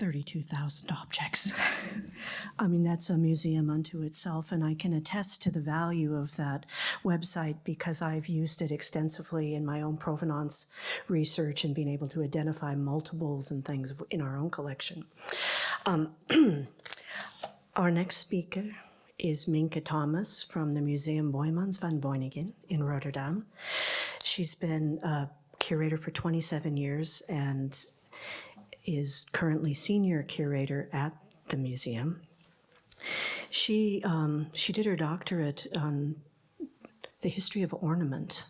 32,000 objects. I mean, that's a museum unto itself, and I can attest to the value of that website because I've used it extensively in my own provenance research and being able to identify multiples and things in our own collection. Our next speaker is Mienke Thomas from the Museum Boijmans Van Beuningen in Rotterdam. She's been a curator for 27 years and is currently senior curator at the museum. She did her doctorate on the history of ornament,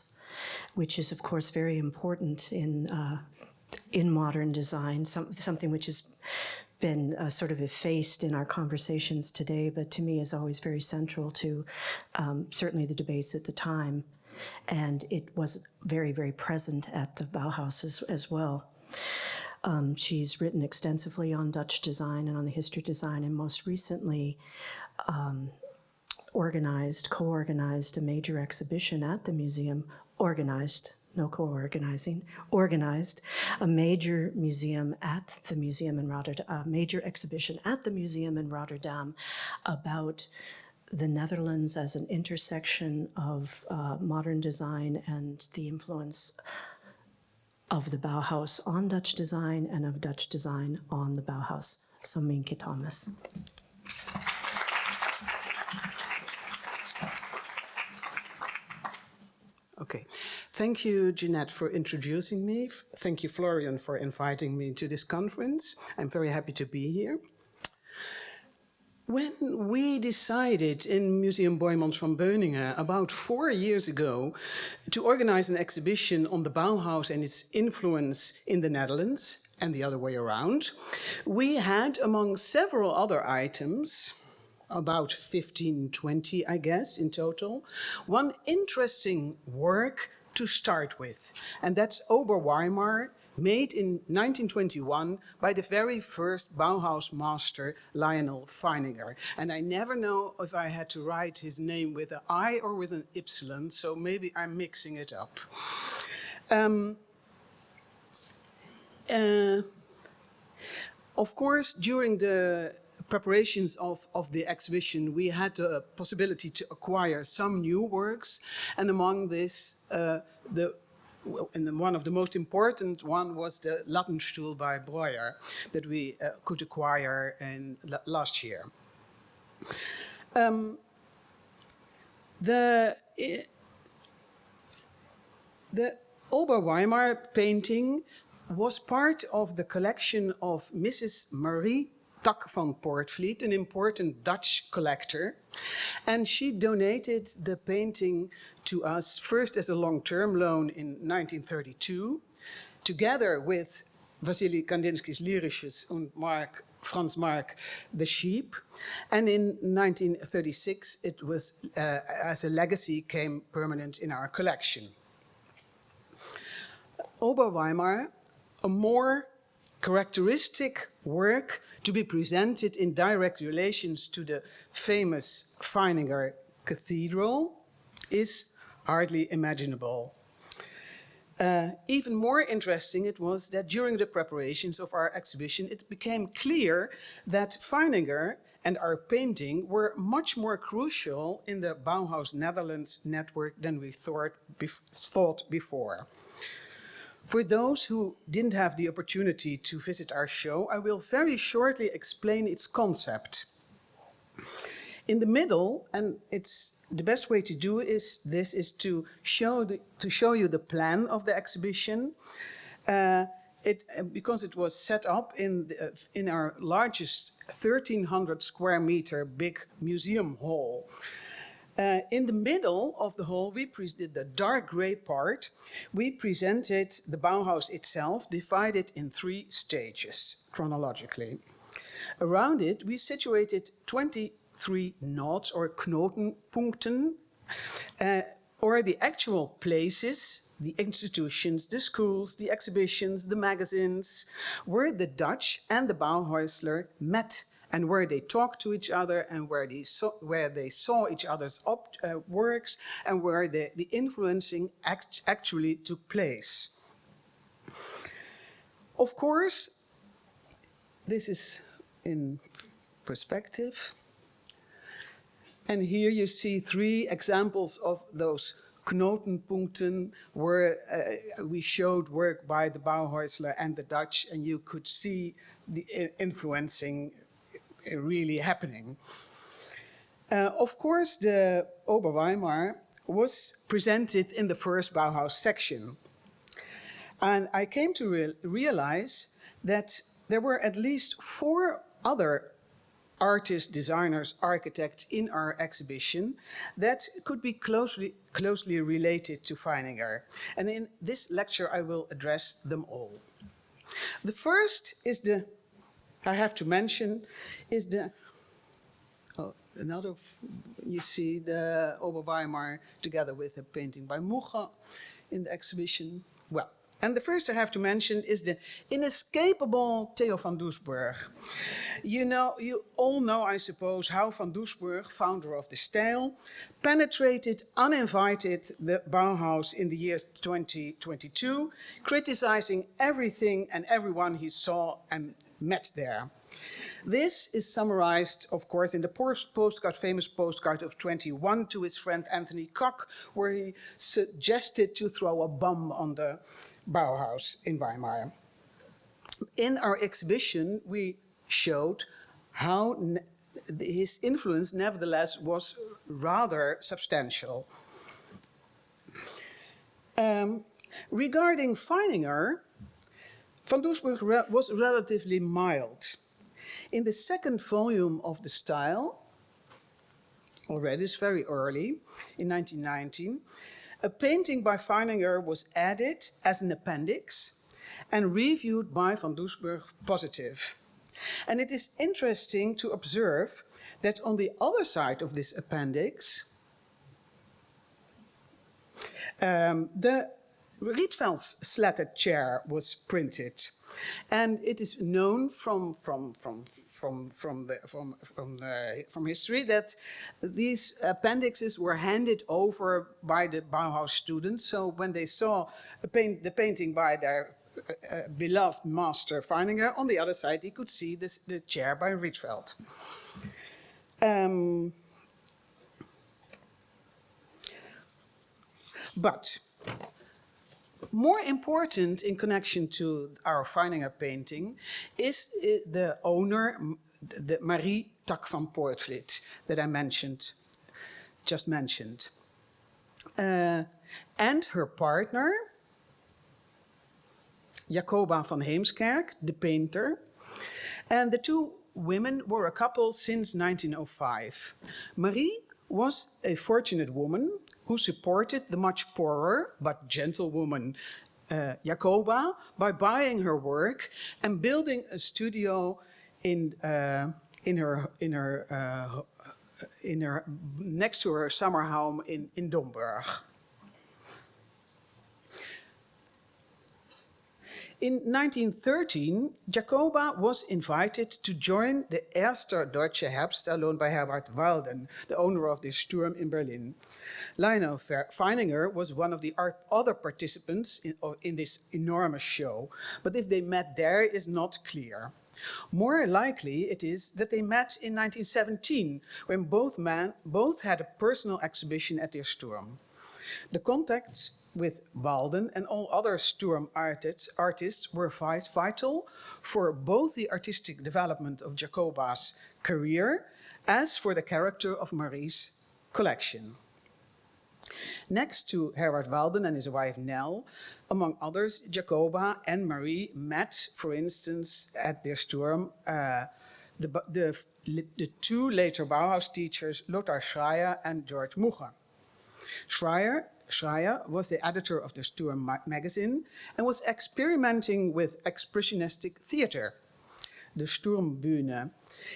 which is, of course, very important in modern design, something which has been sort of effaced in our conversations today, but to me is always very central to certainly the debates at the time. And it was very, very present at the Bauhaus as well. She's written extensively on Dutch design and on the history of design, and most recently co-organized a major exhibition at the museum, organized a major museum at the museum in Rotterdam, a major exhibition at the museum in Rotterdam about the Netherlands as an intersection of modern design and the influence of the Bauhaus on Dutch design and of Dutch design on the Bauhaus. So Mienke Thomas. Okay, thank you, Jeannette, for introducing me. Thank you, Florian, for inviting me to this conference. I'm very happy to be here. When we decided in Museum Boijmans Van Beuningen about 4 years ago to organize an exhibition on the Bauhaus and its influence in the Netherlands, and the other way around, we had, among several other items, about 15, 20, I guess, in total, one interesting work to start with, and that's Ober-Weimar, made in 1921 by the very first Bauhaus master, Lionel Feininger. And I never know if I had to write his name with an I or with an Y, so maybe I'm mixing it up. Of course, during the preparations of the exhibition, we had the possibility to acquire some new works, and among this, one of the most important one was the Lattenstuhl by Breuer that we could acquire last year. The Ober-Weimar painting was part of the collection of Mrs. Marie Tak van Poortvliet, an important Dutch collector, and she donated the painting to us first as a long-term loan in 1932, together with Wassily Kandinsky's Lyrisches and Franz Marc, The Sheep, and in 1936 it was, as a legacy, came permanent in our collection. Ober-Weimar, a more characteristic work to be presented in direct relations to the famous Feininger Cathedral, is hardly imaginable. Even more interesting it was that during the preparations of our exhibition, it became clear that Feininger and our painting were much more crucial in the Bauhaus Netherlands network than we thought before. For those who didn't have the opportunity to visit our show, I will very shortly explain its concept. In the middle, and it's the best way to do is to show you the plan of the exhibition. Because it was set up in our largest 1,300 square meter big museum hall. In the middle of the hall, the dark gray part, we presented the Bauhaus itself, divided in 3 stages, chronologically. Around it, we situated 23 nodes, or knotenpunkten, or the actual places, the institutions, the schools, the exhibitions, the magazines, where the Dutch and the Bauhausler met, and where they talked to each other, and where they saw each other's works, and where the influencing actually took place. Of course, this is in perspective. And here you see 3 examples of those knotenpunkten where we showed work by the Bauhausler and the Dutch, and you could see the influencing really happening. Of course, the Ober-Weimar was presented in the first Bauhaus section. And I came to realize that there were at least 4 other artists, designers, architects in our exhibition that could be closely related to Feininger. And in this lecture, I will address them all. The first is I have to mention, is you see the Ober-Weimar together with a painting by Mucha in the exhibition. Well, and the first I have to mention is the inescapable Theo van Doesburg. You all know, I suppose, how van Doesburg, founder of the style, penetrated uninvited the Bauhaus in the year 2022, criticizing everything and everyone he saw and met there. This is summarized, of course, in the famous postcard of 21 to his friend Anthony Koch, where he suggested to throw a bomb on the Bauhaus in Weimar. In our exhibition, we showed how his influence nevertheless was rather substantial. Regarding Feininger, van Doesburg was relatively mild. In the second volume of the style, already it's very early, in 1919, a painting by Feininger was added as an appendix and reviewed by van Doesburg positive. And it is interesting to observe that on the other side of this appendix, the Rietveld's slatted chair was printed. And it is known from history that these appendixes were handed over by the Bauhaus students. So when they saw the painting by their beloved master Feininger, on the other side he could see the chair by Rietveld. But more important in connection to our Feininger painting is the owner, the Marie Tak van Poortvliet, that I just mentioned. And her partner, Jacoba van Heemskerk, the painter. And the 2 women were a couple since 1905. Marie was a fortunate woman who supported the much poorer but gentle woman Jacoba by buying her work and building a studio in her next to her summer home in Domburg. In 1913, Jacoba was invited to join the Erster Deutsche Herbstsalon by Herbert Walden, the owner of the Sturm in Berlin. Lionel Feininger was one of the other participants in this enormous show, but if they met there is not clear. More likely it is that they met in 1917, when both had a personal exhibition at their Sturm. The contacts with Walden and all other Sturm artists were vital for both the artistic development of Jacoba's career as for the character of Marie's collection. Next to Herbert Walden and his wife Nell, among others, Jacoba and Marie met, for instance, at their Sturm, the 2 later Bauhaus teachers, Lothar Schreier and George Mucha. Schreier was the editor of the Sturm magazine and was experimenting with expressionistic theater, the Sturmbühne.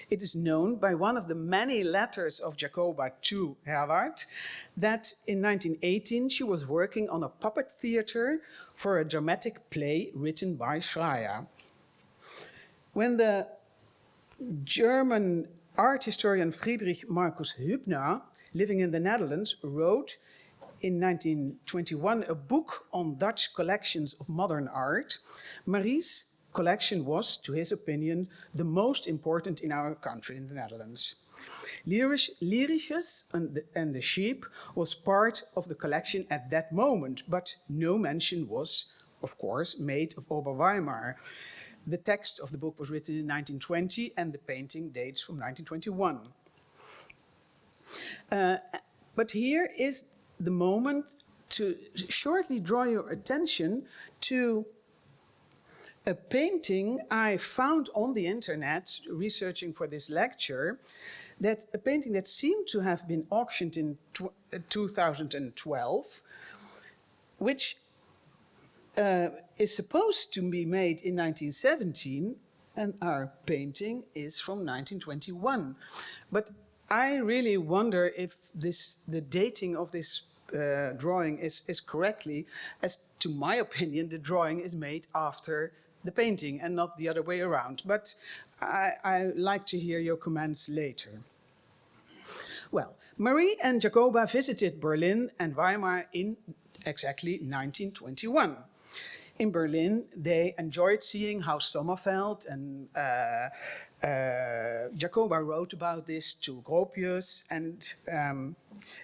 It is known by one of the many letters of Jacoba to Herbert that in 1918 she was working on a puppet theater for a dramatic play written by Schreier. When the German art historian Friedrich Markus Hübner, living in the Netherlands, wrote in 1921 a book on Dutch collections of modern art, Marie's collection was, to his opinion, the most important in our country, in the Netherlands. Lyricus and the Sheep was part of the collection at that moment, but no mention was, of course, made of Ober-Weimar. The text of the book was written in 1920 and the painting dates from 1921. But here is the moment to shortly draw your attention to a painting I found on the internet researching for this lecture, that a painting that seemed to have been auctioned in 2012, which is supposed to be made in 1917, and our painting is from 1921. But I really wonder if the dating of this drawing is correctly, as to my opinion, the drawing is made after the painting and not the other way around. But I like to hear your comments later. Well, Marie and Jacoba visited Berlin and Weimar in exactly 1921. In Berlin, they enjoyed seeing how Sommerfeld, and Jacoba wrote about this to Gropius and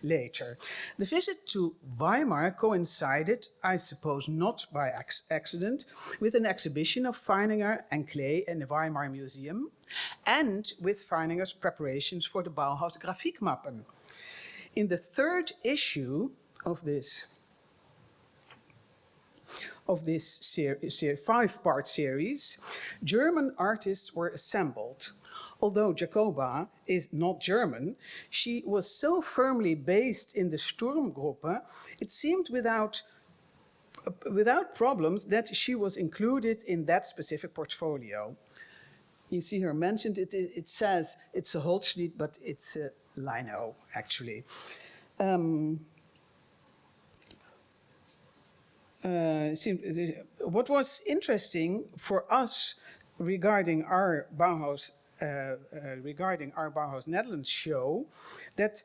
later. The visit to Weimar coincided, I suppose not by accident, with an exhibition of Feininger and clay in the Weimar Museum and with Feininger's preparations for the Bauhaus Grafikmappen. In the third issue of this five-part series, German artists were assembled. Although Jacoba is not German, she was so firmly based in the Sturmgruppe, it seemed without problems that she was included in that specific portfolio. You see her mentioned, it says it's a Holzschnitt, but it's a lino, actually. What was interesting for us regarding our Bauhaus Netherlands show, that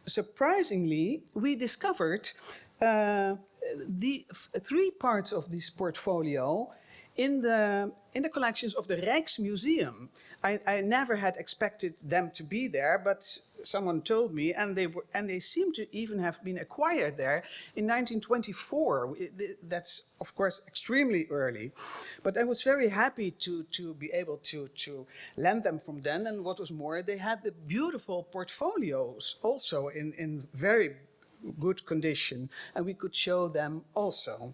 surprisingly we discovered the three parts of this portfolio in the collections of the Rijksmuseum. I never had expected them to be there, but someone told me, and they seem to even have been acquired there in 1924. That's of course extremely early, but I was very happy to be able to lend them from then. And what was more, they had the beautiful portfolios also in very good condition, and we could show them also.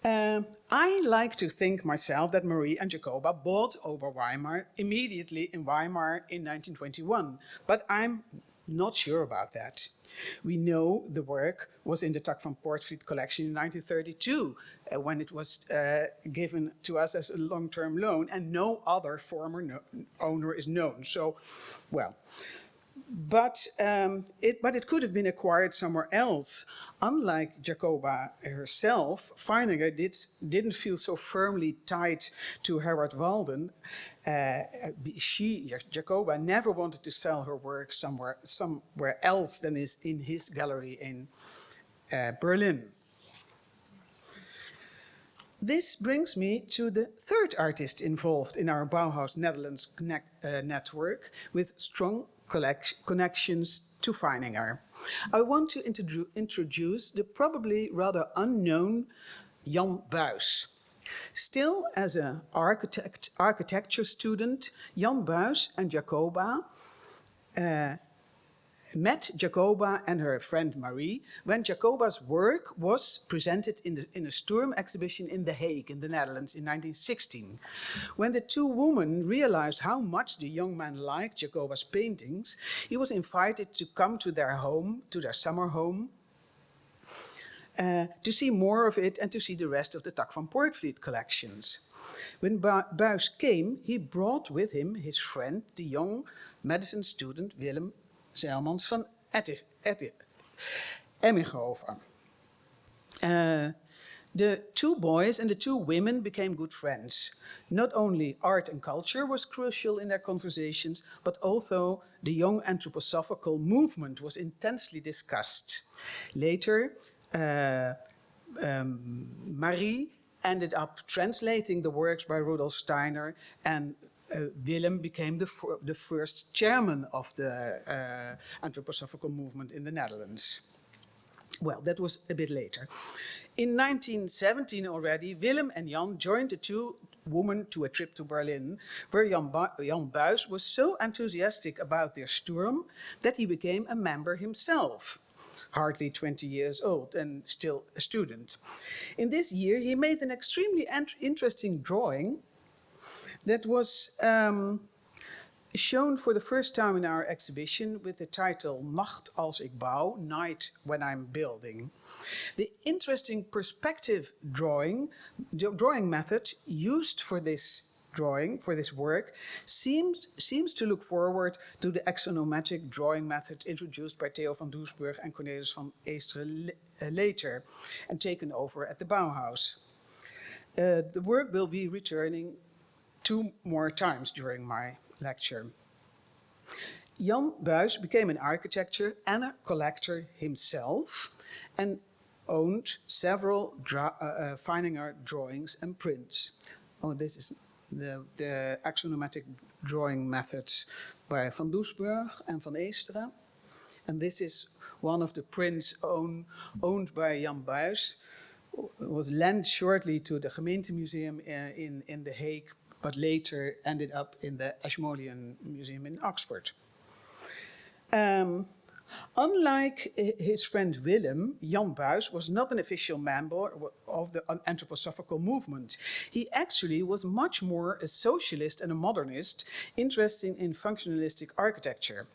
I like to think myself that Marie and Jacoba bought Ober-Weimar immediately in Weimar in 1921, but I'm not sure about that. We know the work was in the Tak van Poortvliet collection in 1932, when it was given to us as a long-term loan, and no other former owner is known. So, well. But it could have been acquired somewhere else. Unlike Jacoba herself, Feininger didn't feel so firmly tied to Herwart Walden. Jacoba, never wanted to sell her work somewhere else than in his gallery in Berlin. This brings me to the third artist involved in our Bauhaus Netherlands network with strong connections to Feininger. I want to introduce the probably rather unknown Jan Buys. Still as an architecture student, Jan Buys and Jacoba met Jacoba and her friend Marie when Jacoba's work was presented in a Sturm exhibition in The Hague in the Netherlands in 1916. When the two women realized how much the young man liked Jacoba's paintings, he was invited to come to their home, to their summer home, to see more of it and to see the rest of the Tak van Poortvliet collections. When Buys came, he brought with him his friend, the young medicine student Willem Zijlmans van Emmichhoven. The two boys and the two women became good friends. Not only art and culture was crucial in their conversations, but also the young anthroposophical movement was intensely discussed. Later, Marie ended up translating the works by Rudolf Steiner, and Willem became the first chairman of the anthroposophical movement in the Netherlands. Well, that was a bit later. In 1917 already, Willem and Jan joined the two women to a trip to Berlin, where Jan Buys was so enthusiastic about their Sturm that he became a member himself, hardly 20 years old and still a student. In this year, he made an extremely interesting drawing that was shown for the first time in our exhibition with the title Nacht als ik bouw, Night when I'm Building. The interesting perspective drawing method used for this drawing, for this work, seems to look forward to the axonometric drawing method introduced by Theo van Doesburg and Cornelis van Eesteren later and taken over at the Bauhaus. The work will be returning 2 more times during my lecture. Jan Buys became an architect and a collector himself and owned several Feininger drawings and prints. Oh, this is the axonometric drawing methods by Van Doesburg and Van Eesteren. And this is one of the prints owned by Jan Buys. It was lent shortly to the Gemeentemuseum in The Hague, but later ended up in the Ashmolean Museum in Oxford. Unlike his friend Willem, Jan Buys was not an official member of the anthroposophical movement. He actually was much more a socialist and a modernist, interested in functionalistic architecture.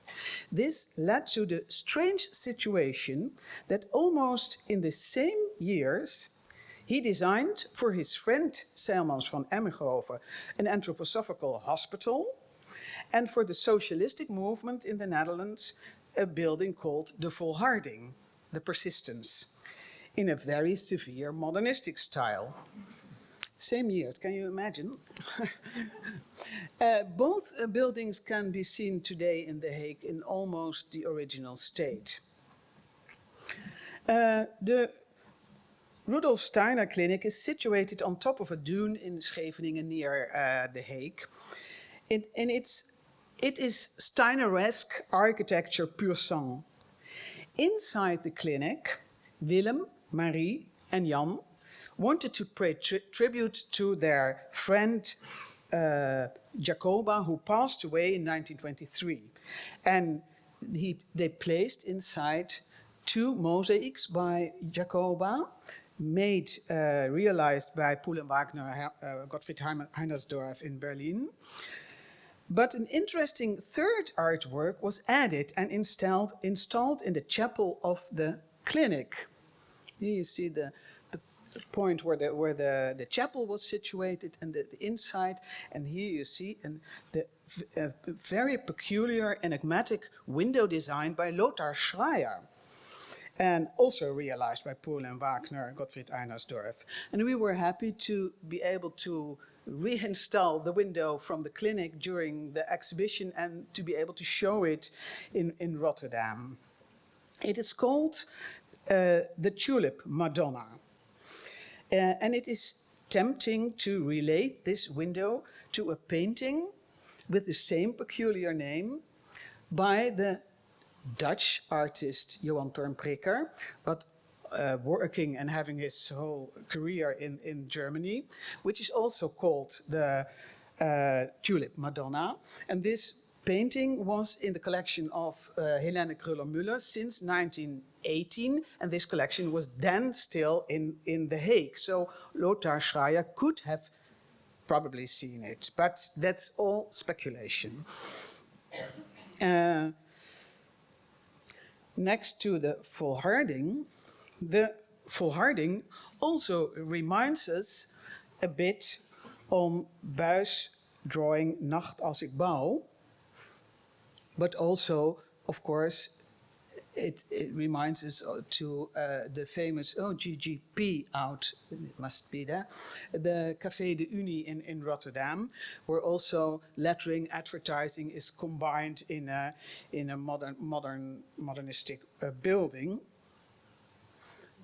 This led to the strange situation that almost in the same years, he designed for his friend Seilmans van Emmenhoven an anthroposophical hospital, and for the socialistic movement in the Netherlands, a building called the Volharding, the Persistence, in a very severe modernistic style. Same years, can you imagine? Both buildings can be seen today in The Hague in almost the original state. The Rudolf Steiner Clinic is situated on top of a dune in Scheveningen near The Hague. It is Steineresque architecture pur sang. Inside the clinic, Willem, Marie, and Jan wanted to pay tribute to their friend Jacoba, who passed away in 1923. And they placed inside 2 mosaics by Jacoba, realized by Poul and Wagner, Gottfried Heinersdorf in Berlin. But an interesting third artwork was added and installed in the chapel of the clinic. Here you see the point where the chapel was situated and the inside, and here you see the very peculiar enigmatic window design by Lothar Schreier, and also realized by Poul and Wagner, Gottfried Heinersdorf. And we were happy to be able to reinstall the window from the clinic during the exhibition and to be able to show it in Rotterdam. It is called the Tulip Madonna. And it is tempting to relate this window to a painting with the same peculiar name by the Dutch artist Johan Tornprikker, but working and having his whole career in Germany, which is also called the Tulip Madonna. And this painting was in the collection of Helene Kruller-Müller since 1918, and this collection was then still in The Hague. So Lothar Schreier could have probably seen it, but that's all speculation. Next to the Volharding also reminds us a bit on Buys' drawing Nacht als ik bouw, but also, of course, it reminds us to the famous GGP out, it must be there, the Café de Unie in Rotterdam, where also lettering, advertising is combined in a modernistic building.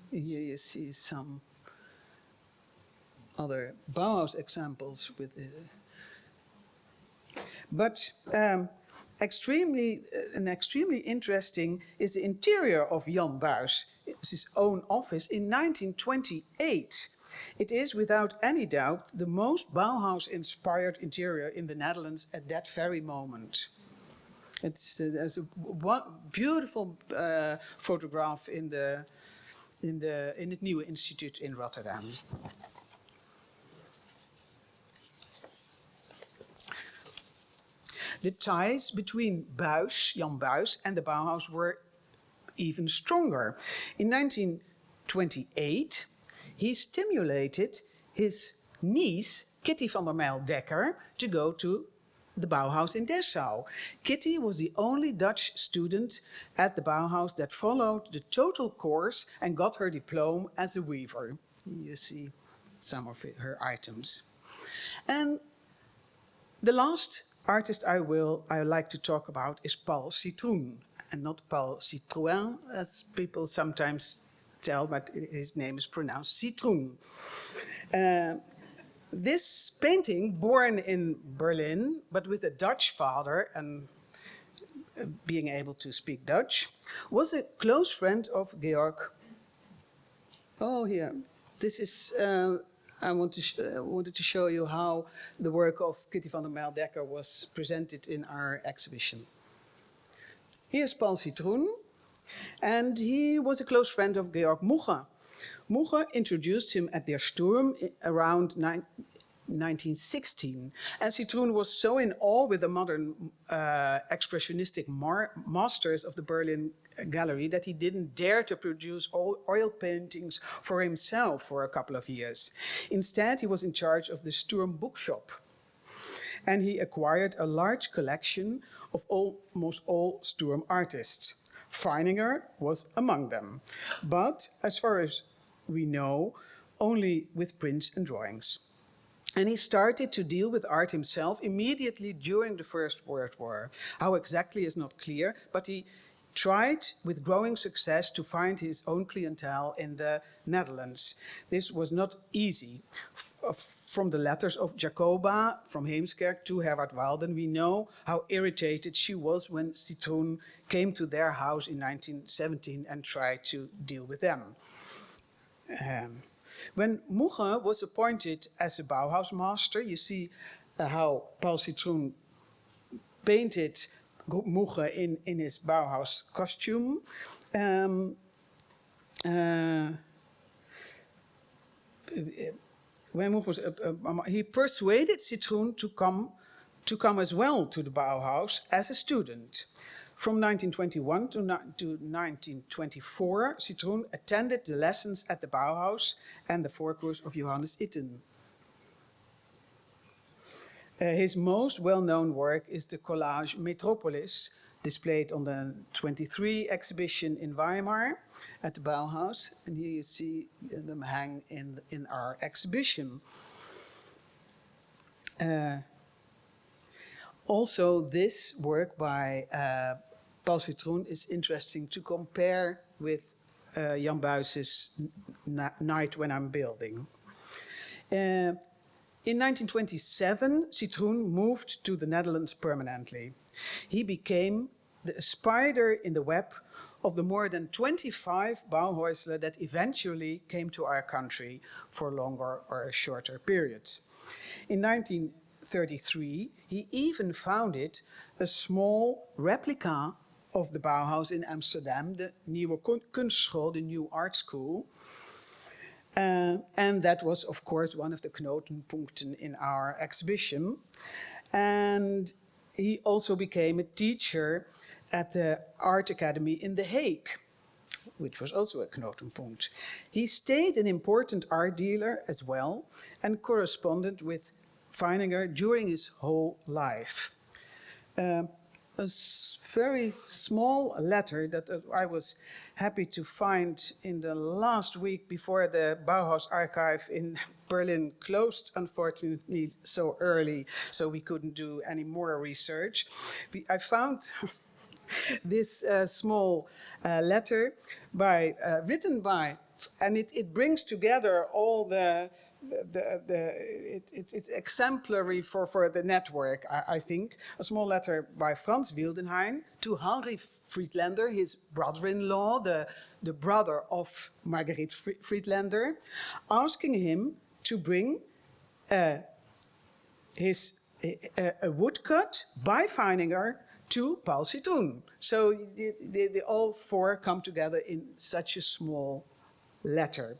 Here you see some other Bauhaus examples with but extremely interesting is the interior of Jan Buijs, his own office in 1928. It is without any doubt the most Bauhaus-inspired interior in the Netherlands at that very moment. There's a beautiful photograph in het Nieuwe Instituut in Rotterdam. The ties between Jan Buijs, and the Bauhaus were even stronger. In 1928, he stimulated his niece, Kitty van der Meyl-Dekker, to go to the Bauhaus in Dessau. Kitty was the only Dutch student at the Bauhaus that followed the total course and got her diploma as a weaver. You see some of her items. And the last artist I like to talk about is Paul Citroen, and not Paul Citroën, as people sometimes tell, but his name is pronounced Citroen. This painting, born in Berlin, but with a Dutch father and being able to speak Dutch, was a close friend of Georg. Oh, here. This is, I wanted to show you how the work of Kitty van der Meyl-Dekker was presented in our exhibition. Here's Paul Citroen, and he was a close friend of Georg Muche. Muche introduced him at Der Sturm around 1916, and Citroen was so in awe with the modern expressionistic masters of the Berlin Gallery that he didn't dare to produce oil paintings for himself for a couple of years. Instead, he was in charge of the Sturm bookshop, and he acquired a large collection of almost all Sturm artists. Feininger was among them, but as far as we know, only with prints and drawings. And he started to deal with art himself immediately during the First World War. How exactly is not clear, but he tried with growing success to find his own clientele in the Netherlands. This was not easy. From the letters of Jacoba from Heemskerk to Herwart Walden, we know how irritated she was when Citroen came to their house in 1917 and tried to deal with them. When Muche was appointed as a Bauhaus master, you see how Paul Citroen painted Muche in his Bauhaus costume. When Muche was, he persuaded Citroen to come as well to the Bauhaus as a student. From 1921 to 1924, Citroen attended the lessons at the Bauhaus and the Voorkurs of Johannes Itten. His most well-known work is the collage Metropolis, displayed on the 23 exhibition in Weimar at the Bauhaus. And here you see them hang in our exhibition. Also, this work by Paul Citroen is interesting to compare with Jan Buijs's Night When I'm Building. In 1927, Citroen moved to the Netherlands permanently. He became the spider in the web of the more than 25 Bauhäusler that eventually came to our country for longer or shorter periods. In 1933, he even founded a small replica of the Bauhaus in Amsterdam, the Nieuwe Kunstschool, the new art school. And that was, of course, one of the knotenpunkten in our exhibition. And he also became a teacher at the Art Academy in The Hague, which was also a knotenpunkt. He stayed an important art dealer as well and corresponded with Feininger during his whole life. A very small letter that I was happy to find in the last week before the Bauhaus archive in Berlin closed, unfortunately, so early, so we couldn't do any more research. I found this small letter written by, and it brings together all the it's exemplary for the network, I think. A small letter by Frans Wildenhain to Henry Friedlander, his brother-in-law, the brother of Marguerite Friedlander, asking him to bring a woodcut by Feininger to Paul Citroen. So they all four come together in such a small letter.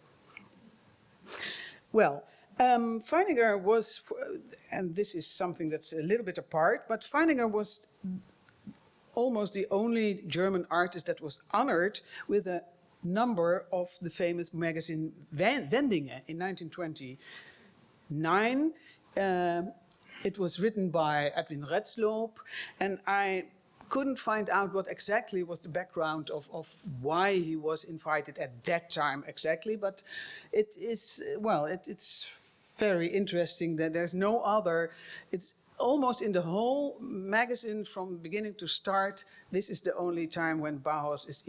Well, Feininger was, and this is something that's a little bit apart, but Feininger was almost the only German artist that was honored with a number of the famous magazine Wendingen in 1929. It was written by Edwin Redsloop, and I couldn't find out what exactly was the background of why he was invited at that time exactly, but it is, well, it's very interesting that there's no other, it's almost in the whole magazine from beginning to start, this is the only time when Bauhaus is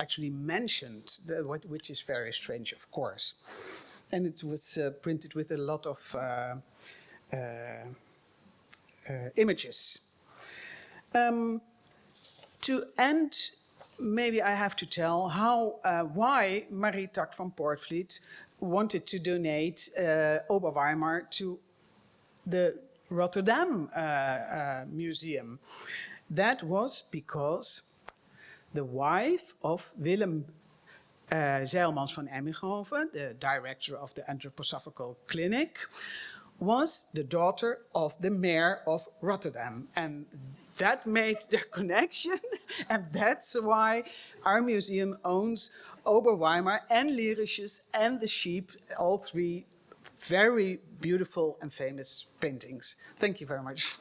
actually mentioned, which is very strange, of course. And it was printed with a lot of images. To end, maybe I have to tell why Marie Tak van Poortvliet wanted to donate Ober-Weimar to the Rotterdam Museum. That was because the wife of Willem Zijlmans van Emminghove, the director of the Anthroposophical Clinic, was the daughter of the mayor of Rotterdam. And that made the connection, and that's why our museum owns Ober-Weimar and Lyrisches and the Sheep, all three very beautiful and famous paintings. Thank you very much.